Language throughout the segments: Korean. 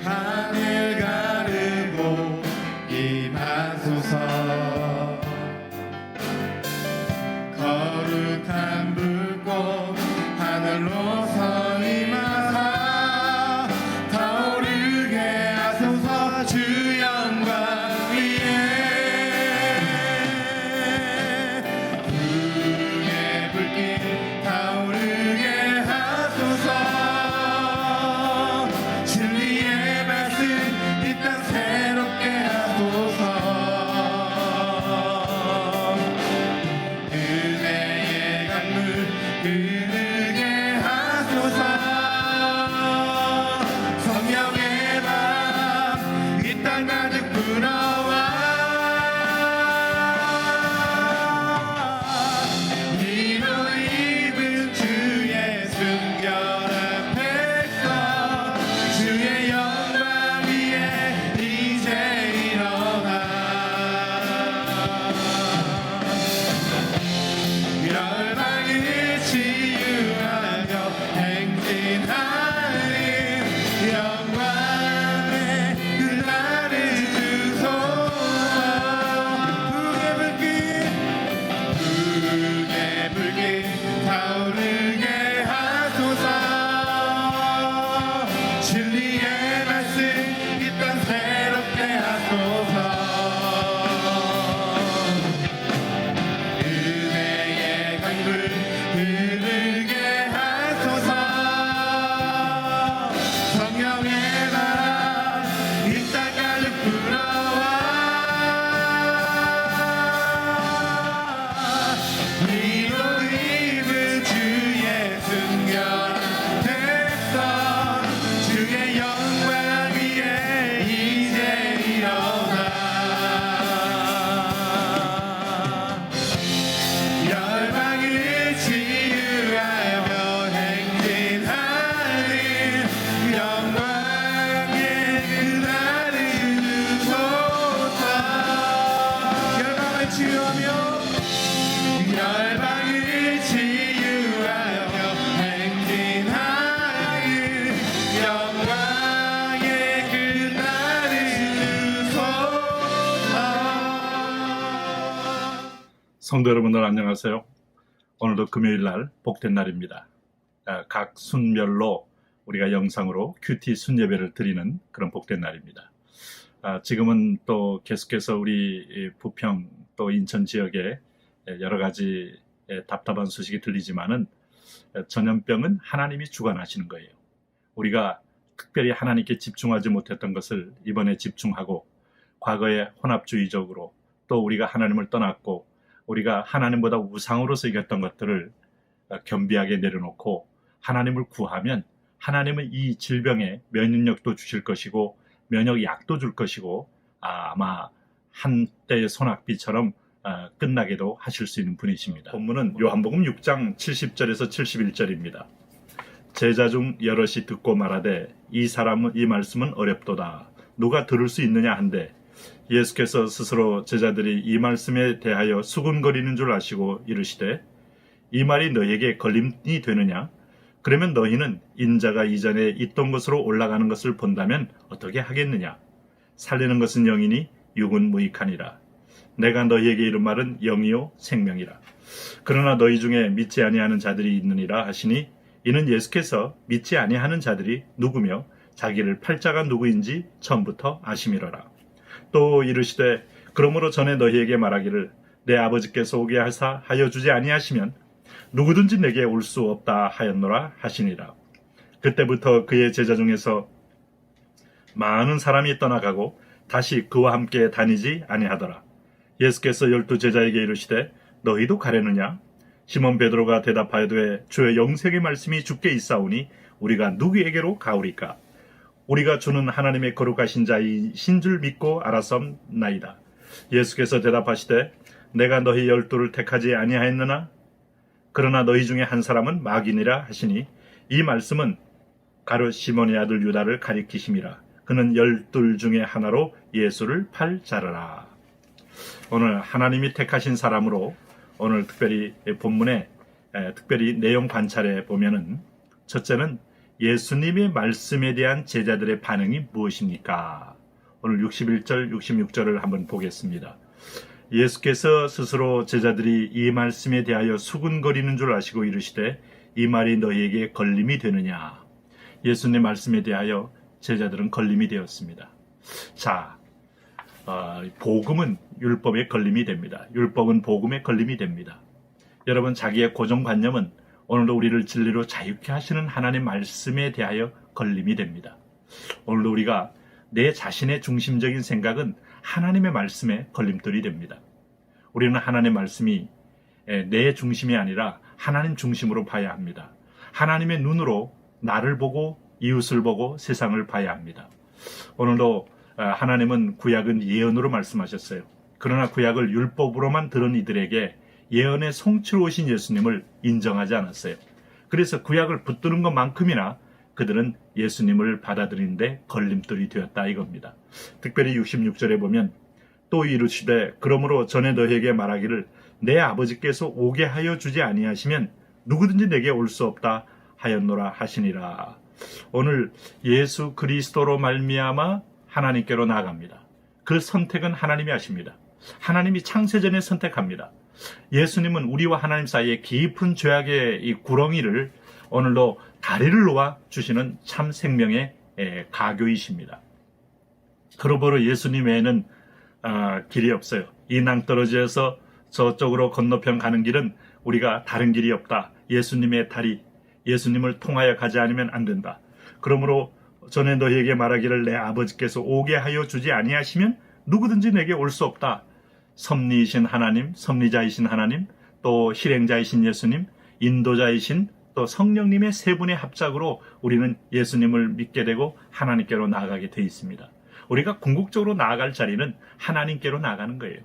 하늘 가르고 임하소서. 거룩한 불꽃 하늘로서 임하사 타오르게 하소서. 주 영광 위에 불의 불길 타오르게 하소서. 진리의 말씀 이 땅 새롭게 하소서. 은혜의 강물 흐르게 하소서. 성령의 바람 이 땅 가득 불어와 이로 입은 주의 순결한 백성 주의 영광 위에 이제 일어나 열방을 치유하며 행진하는 영광의 그날을 주소서. 북의 불길 타오르게 하소서. 진리의 말씀 이 땅 새롭게 하소서. 은혜의 강물 흐르게 하소서. 성령의 바람 이 땅 가득 불어와 이로 입은 주의 순결한 백성 주의 영광 위에 이제 일어나 열방을 치유하며 행진하는 영광의 그날을 주소서. 열방을 치유하며 열방을 치유하며 행진하는 영광의 그날을 주소서. 성도 여러분들 안녕하세요. 오늘도 금요일날 복된 날입니다. 각 순별로 우리가 영상으로 큐티 순예배를 드리는 그런 복된 날입니다. 지금은 또 계속해서 우리 부평 또 인천 지역에 여러 가지 답답한 소식이 들리지만은 전염병은 하나님이 주관하시는 거예요. 우리가 특별히 하나님께 집중하지 못했던 것을 이번에 집중하고 과거에 혼합주의적으로 또 우리가 하나님을 떠났고 우리가 하나님보다 우상으로 여겼던 것들을 겸비하게 내려놓고 하나님을 구하면 하나님은 이 질병에 면역력도 주실 것이고 면역약도 줄 것이고 아마 한때의 소낙비처럼 끝나게도 하실 수 있는 분이십니다. 본문은 요한복음 6장 70절에서 71절입니다. 제자 중 여럿이 듣고 말하되 이 말씀은 어렵도다. 누가 들을 수 있느냐 한데 예수께서 스스로 제자들이 이 말씀에 대하여 수군거리는 줄 아시고 이르시되 이 말이 너에게 걸림이 되느냐? 그러면 너희는 인자가 이전에 있던 곳으로 올라가는 것을 본다면 어떻게 하겠느냐? 살리는 것은 영이니 육은 무익하니라. 내가 너희에게 이른 말은 영이요 생명이라. 그러나 너희 중에 믿지 아니하는 자들이 있느니라 하시니 이는 예수께서 믿지 아니하는 자들이 누구며 자기를 팔자가 누구인지 처음부터 아심이로라. 또 이르시되 그러므로 전에 너희에게 말하기를 내 아버지께서 오게 하여 주지 아니하시면 누구든지 내게 올 수 없다 하였노라 하시니라. 그때부터 그의 제자 중에서 많은 사람이 떠나가고 다시 그와 함께 다니지 아니하더라. 예수께서 12 제자에게 이르시되 너희도 가려느냐? 시몬 베드로가 대답하여되 주의 영생의 말씀이 주께 있사오니 우리가 누구에게로 가오리까? 우리가 주는 하나님의 거룩하신 자이신 줄 믿고 알았음나이다. 예수께서 대답하시되 내가 너희 12를 택하지 아니하였느냐? 그러나 너희 중에 한 사람은 마귀니라 하시니 이 말씀은 가룟 시몬의 아들 유다를 가리키심이라. 그는 12 중에 하나로 예수를 팔 자라라. 오늘 하나님이 택하신 사람으로 오늘 특별히 본문에 특별히 내용 관찰해 보면은 첫째는 예수님의 말씀에 대한 제자들의 반응이 무엇입니까? 오늘 61절, 66절을 한번 보겠습니다. 예수께서 스스로 제자들이 이 말씀에 대하여 수군거리는 줄 아시고 이르시되 이 말이 너희에게 걸림이 되느냐? 예수님 말씀에 대하여 제자들은 걸림이 되었습니다. 자, 복음은 율법에 걸림이 됩니다. 율법은 복음에 걸림이 됩니다. 여러분, 자기의 고정관념은 오늘도 우리를 진리로 자유케 하시는 하나님 말씀에 대하여 걸림이 됩니다. 오늘도 우리가 내 자신의 중심적인 생각은 하나님의 말씀에 걸림돌이 됩니다. 우리는 하나님의 말씀이 내 중심이 아니라 하나님 중심으로 봐야 합니다. 하나님의 눈으로 나를 보고 이웃을 보고 세상을 봐야 합니다. 오늘도 하나님은 구약은 예언으로 말씀하셨어요. 그러나 구약을 율법으로만 들은 이들에게 예언의 성취로 오신 예수님을 인정하지 않았어요. 그래서 구약을 붙드는 것만큼이나 그들은 예수님을 받아들이는데 걸림돌이 되었다 이겁니다. 특별히 66절에 보면 또 이르시되 그러므로 전에 너희에게 말하기를 내 아버지께서 오게 하여 주지 아니하시면 누구든지 내게 올 수 없다 하였노라 하시니라. 오늘 예수 그리스도로 말미암아 하나님께로 나아갑니다. 그 선택은 하나님이 하십니다. 하나님이 창세전에 선택합니다. 예수님은 우리와 하나님 사이에 깊은 죄악의 이 구렁이를 오늘도 다리를 놓아 주시는 참 생명의 가교이십니다. 그러므로 예수님 외에는 길이 없어요. 이 낭떠러지에서 저쪽으로 건너편 가는 길은 우리가 다른 길이 없다. 예수님의 다리, 예수님을 통하여 가지 않으면 안 된다. 그러므로 전에 너희에게 말하기를 내 아버지께서 오게 하여 주지 아니하시면 누구든지 내게 올 수 없다. 섭리이신 하나님, 섭리자이신 하나님, 또 실행자이신 예수님, 인도자이신 또 성령님의 세 분의 합작으로 우리는 예수님을 믿게 되고 하나님께로 나아가게 되어 있습니다. 우리가 궁극적으로 나아갈 자리는 하나님께로 나아가는 거예요.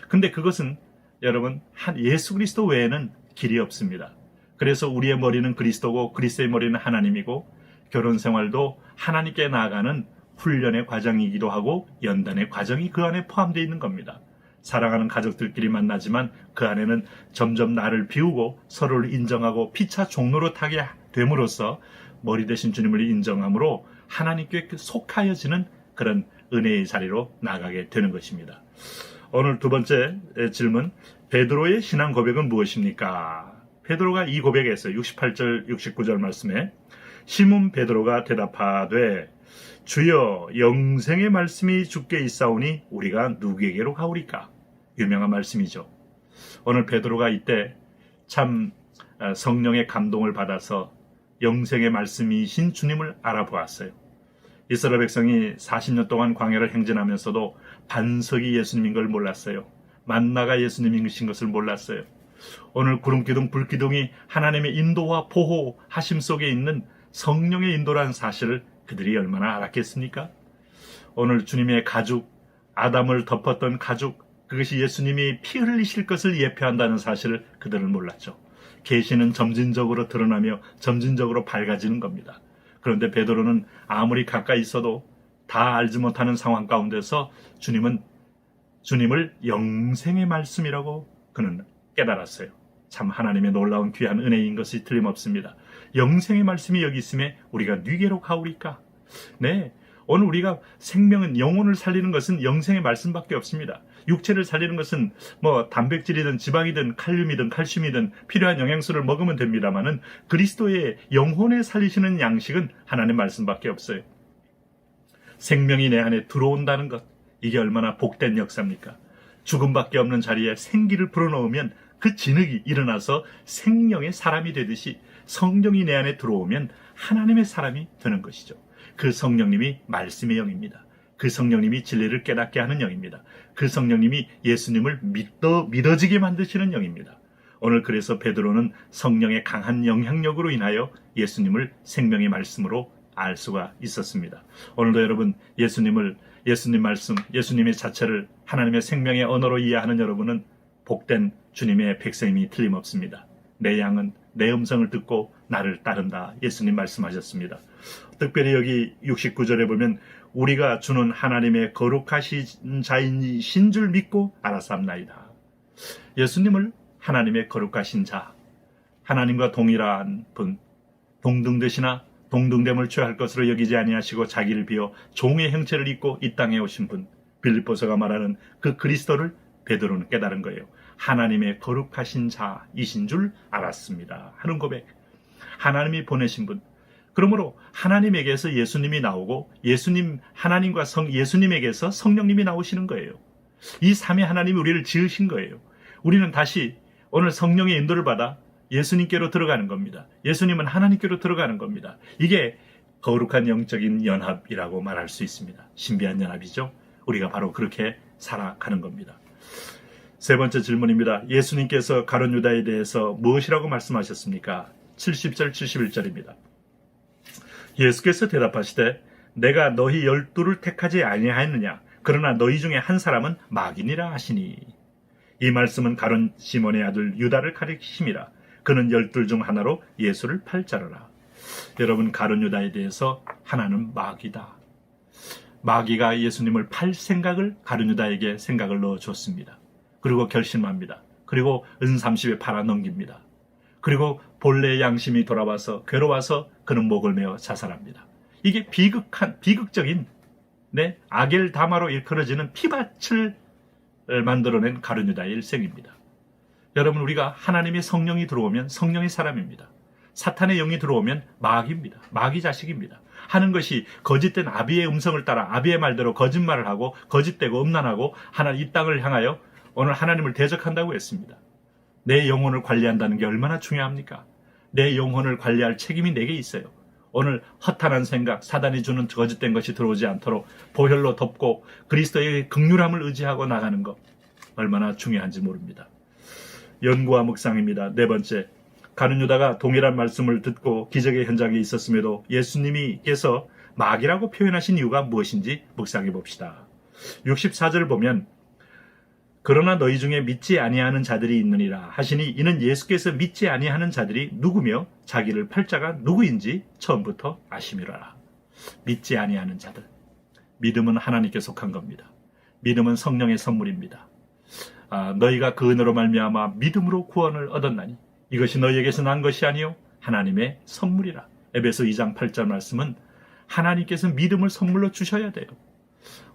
근데 그것은 여러분 예수 그리스도 외에는 길이 없습니다. 그래서 우리의 머리는 그리스도고 그리스도의 머리는 하나님이고 결혼 생활도 하나님께 나아가는 훈련의 과정이기도 하고 연단의 과정이 그 안에 포함되어 있는 겁니다. 사랑하는 가족들끼리 만나지만 그 안에는 점점 나를 비우고 서로를 인정하고 피차 종로로 타게 됨으로써 머리 대신 주님을 인정함으로 하나님께 속하여지는 그런 은혜의 자리로 나가게 되는 것입니다. 오늘 두 번째 질문, 베드로의 신앙 고백은 무엇입니까? 베드로가 이 고백했어요. 68절 69절 말씀에 시몬 베드로가 대답하되 주여 영생의 말씀이 주께 있사오니 우리가 누구에게로 가오리까? 유명한 말씀이죠. 오늘 베드로가 이때 참 성령의 감동을 받아서 영생의 말씀이신 주님을 알아보았어요. 이스라엘 백성이 40년 동안 광야를 행진하면서도 반석이 예수님인 걸 몰랐어요. 만나가 예수님이신 것을 몰랐어요. 오늘 구름기둥 불기둥이 하나님의 인도와 보호하심 속에 있는 성령의 인도라는 사실을 그들이 얼마나 알았겠습니까? 오늘 주님의 가죽, 아담을 덮었던 가죽, 그것이 예수님이 피 흘리실 것을 예표한다는 사실을 그들은 몰랐죠. 계시는 점진적으로 드러나며 점진적으로 밝아지는 겁니다. 그런데 베드로는 아무리 가까이 있어도 다 알지 못하는 상황 가운데서 주님을 영생의 말씀이라고 그는 깨달았어요. 참 하나님의 놀라운 귀한 은혜인 것이 틀림없습니다. 영생의 말씀이 여기 있음에 우리가 누구에게로 가오리까? 네, 오늘 우리가 생명은 영혼을 살리는 것은 영생의 말씀밖에 없습니다. 육체를 살리는 것은 단백질이든 지방이든 칼륨이든 칼슘이든 필요한 영양소를 먹으면 됩니다만은 그리스도의 영혼을 살리시는 양식은 하나님 말씀밖에 없어요. 생명이 내 안에 들어온다는 것, 이게 얼마나 복된 역사입니까? 죽음밖에 없는 자리에 생기를 불어넣으면 그 진흙이 일어나서 생명의 사람이 되듯이 성령이 내 안에 들어오면 하나님의 사람이 되는 것이죠. 그 성령님이 말씀의 영입니다. 그 성령님이 진리를 깨닫게 하는 영입니다. 그 성령님이 예수님을 믿어지게 만드시는 영입니다. 오늘 그래서 베드로는 성령의 강한 영향력으로 인하여 예수님을 생명의 말씀으로 알 수가 있었습니다. 오늘도 여러분 예수님 말씀, 예수님의 자체를 하나님의 생명의 언어로 이해하는 여러분은 복된 주님의 백성임이 틀림없습니다. 내 양은 내 음성을 듣고 나를 따른다. 예수님 말씀하셨습니다. 특별히 여기 69절에 보면 우리가 주는 하나님의 거룩하신 자이신 줄 믿고 알았사옵나이다. 예수님을 하나님의 거룩하신 자, 하나님과 동일한 분, 동등되시나 동등됨을 취할 것으로 여기지 아니하시고 자기를 비워 종의 형체를 입고 이 땅에 오신 분, 빌립보서가 말하는 그 그리스도를 베드로는 깨달은 거예요. 하나님의 거룩하신 자이신 줄 알았습니다 하는 고백. 하나님이 보내신 분. 그러므로 하나님에게서 예수님이 나오고 하나님과 예수님에게서 성령님이 나오시는 거예요. 이 삼위 하나님이 우리를 지으신 거예요. 우리는 다시 오늘 성령의 인도를 받아 예수님께로 들어가는 겁니다. 예수님은 하나님께로 들어가는 겁니다. 이게 거룩한 영적인 연합이라고 말할 수 있습니다. 신비한 연합이죠. 우리가 바로 그렇게 살아가는 겁니다. 세 번째 질문입니다. 예수님께서 가룟 유다에 대해서 무엇이라고 말씀하셨습니까? 70절 71절입니다. 예수께서 대답하시되 내가 너희 12를 택하지 아니하였느냐? 그러나 너희 중에 한 사람은 마귀니라 하시니. 이 말씀은 가룟 시몬의 아들 유다를 가리키심이라. 그는 12 중 하나로 예수를 팔자르라. 여러분, 가룟 유다에 대해서 하나는 마귀다. 마귀가 예수님을 팔 생각을 가룟 유다에게 생각을 넣어줬습니다. 그리고 결심합니다. 그리고 은 30에 팔아 넘깁니다. 그리고 본래의 양심이 돌아와서 괴로워서 그는 목을 메어 자살합니다. 이게 비극적인 아겔다마로 일컬어지는 피밭을 만들어낸 가룟 유다의 일생입니다. 여러분, 우리가 하나님의 성령이 들어오면 성령의 사람입니다. 사탄의 영이 들어오면 마귀입니다. 마귀 자식입니다. 하는 것이 거짓된 아비의 음성을 따라 아비의 말대로 거짓말을 하고 거짓되고 음란하고 이 땅을 향하여 오늘 하나님을 대적한다고 했습니다. 내 영혼을 관리한다는 게 얼마나 중요합니까? 내 영혼을 관리할 책임이 내게 있어요. 오늘 허탄한 생각, 사단이 주는 거짓된 것이 들어오지 않도록 보혈로 덮고 그리스도의 긍휼함을 의지하고 나가는 것 얼마나 중요한지 모릅니다. 연구와 묵상입니다. 네 번째, 가룟 유다가 동일한 말씀을 듣고 기적의 현장에 있었음에도 예수님께서 마귀라고 표현하신 이유가 무엇인지 묵상해 봅시다. 64절 보면 그러나 너희 중에 믿지 아니하는 자들이 있느니라 하시니 이는 예수께서 믿지 아니하는 자들이 누구며 자기를 팔 자가 누구인지 처음부터 아심이라. 믿지 아니하는 자들. 믿음은 하나님께 속한 겁니다. 믿음은 성령의 선물입니다. 너희가 그 은혜로 말미암아 믿음으로 구원을 얻었나니 이것이 너희에게서 난 것이 아니요 하나님의 선물이라. 에베소 2장 8절 말씀은 하나님께서 믿음을 선물로 주셔야 돼요.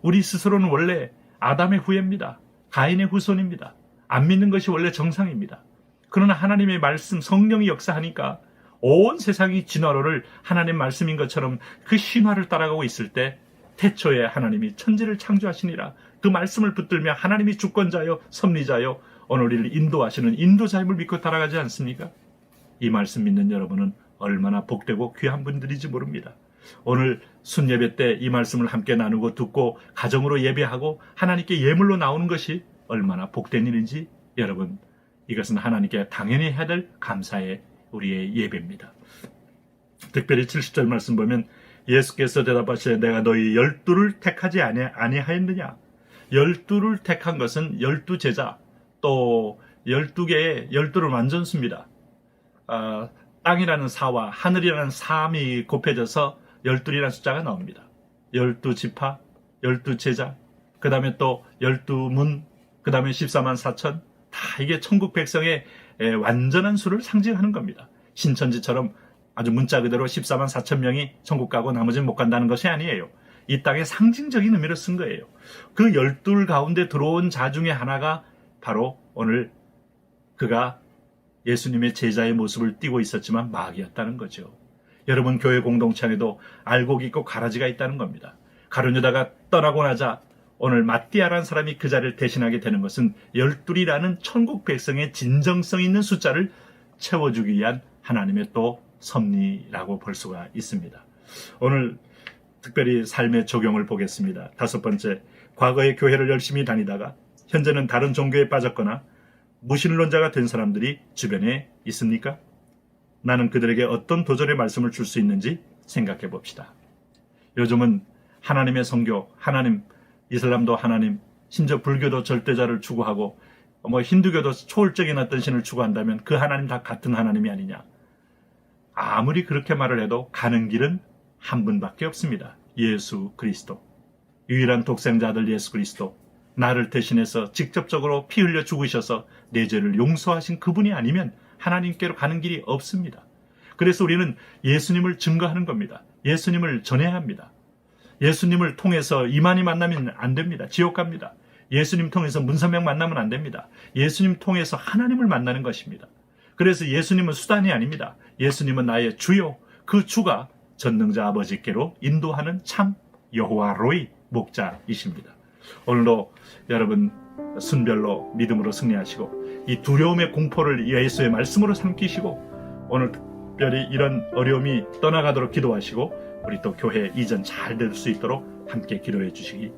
우리 스스로는 원래 아담의 후예입니다. 가인의 후손입니다. 안 믿는 것이 원래 정상입니다. 그러나 하나님의 말씀, 성령이 역사하니까 온 세상이 진화로를 하나님의 말씀인 것처럼 그 신화를 따라가고 있을 때 태초에 하나님이 천지를 창조하시니라. 그 말씀을 붙들며 하나님이 주권자요 섭리자요 오늘 우리를 인도하시는 인도자임을 믿고 따라가지 않습니까? 이 말씀 믿는 여러분은 얼마나 복되고 귀한 분들인지 모릅니다. 오늘 순예배 때 이 말씀을 함께 나누고 듣고 가정으로 예배하고 하나님께 예물로 나오는 것이 얼마나 복된 일인지 여러분, 이것은 하나님께 당연히 해야 될 감사의 우리의 예배입니다. 특별히 70절 말씀 보면 예수께서 대답하시되 내가 너희 12를 택하지 아니하였느냐. 12를 택한 것은 12제자 또 12개의 12를 완전수입니다. 땅이라는 사와 하늘이라는 3이 곱해져서 12이라는 숫자가 나옵니다. 12지파, 12제자, 그 다음에 또 12문, 그 다음에 14만 4천, 다 이게 천국 백성의 완전한 수를 상징하는 겁니다. 신천지처럼 아주 문자 그대로 14만 4천 명이 천국 가고 나머지는 못 간다는 것이 아니에요. 이 땅의 상징적인 의미로 쓴 거예요. 그 12 가운데 들어온 자 중에 하나가 바로 오늘 그가 예수님의 제자의 모습을 띠고 있었지만 마귀였다는 거죠. 여러분, 교회 공동체 안에도 알곡이 있고 가라지가 있다는 겁니다. 가룟 유다가 떠나고 나자 오늘 마띠아라는 사람이 그 자리를 대신하게 되는 것은 12이라는 천국 백성의 진정성 있는 숫자를 채워주기 위한 하나님의 또 섭리라고 볼 수가 있습니다. 오늘 특별히 삶의 적용을 보겠습니다. 다섯 번째, 과거에 교회를 열심히 다니다가 현재는 다른 종교에 빠졌거나 무신론자가 된 사람들이 주변에 있습니까? 나는 그들에게 어떤 도전의 말씀을 줄 수 있는지 생각해 봅시다. 요즘은 하나님의 성교, 하나님, 이슬람도 하나님, 심지어 불교도 절대자를 추구하고 힌두교도 초월적인 어떤 신을 추구한다면 그 하나님 다 같은 하나님이 아니냐. 아무리 그렇게 말을 해도 가는 길은 한 분밖에 없습니다. 예수 그리스도. 유일한 독생자 아들 예수 그리스도. 나를 대신해서 직접적으로 피 흘려 죽으셔서 내 죄를 용서하신 그분이 아니면 하나님께로 가는 길이 없습니다. 그래서 우리는 예수님을 증거하는 겁니다. 예수님을 전해야 합니다. 예수님을 통해서 이만희 만나면 안 됩니다. 지옥 갑니다. 예수님 통해서 문선명 만나면 안 됩니다. 예수님 통해서 하나님을 만나는 것입니다. 그래서 예수님은 수단이 아닙니다. 예수님은 나의 주요, 그 주가 전능자 아버지께로 인도하는 참 여호와 로이 목자이십니다. 오늘도 여러분 순별로 믿음으로 승리하시고 이 두려움의 공포를 예수의 말씀으로 삼키시고 오늘 특별히 이런 어려움이 떠나가도록 기도하시고 우리 또 교회 이전 잘 될 수 있도록 함께 기도해 주시기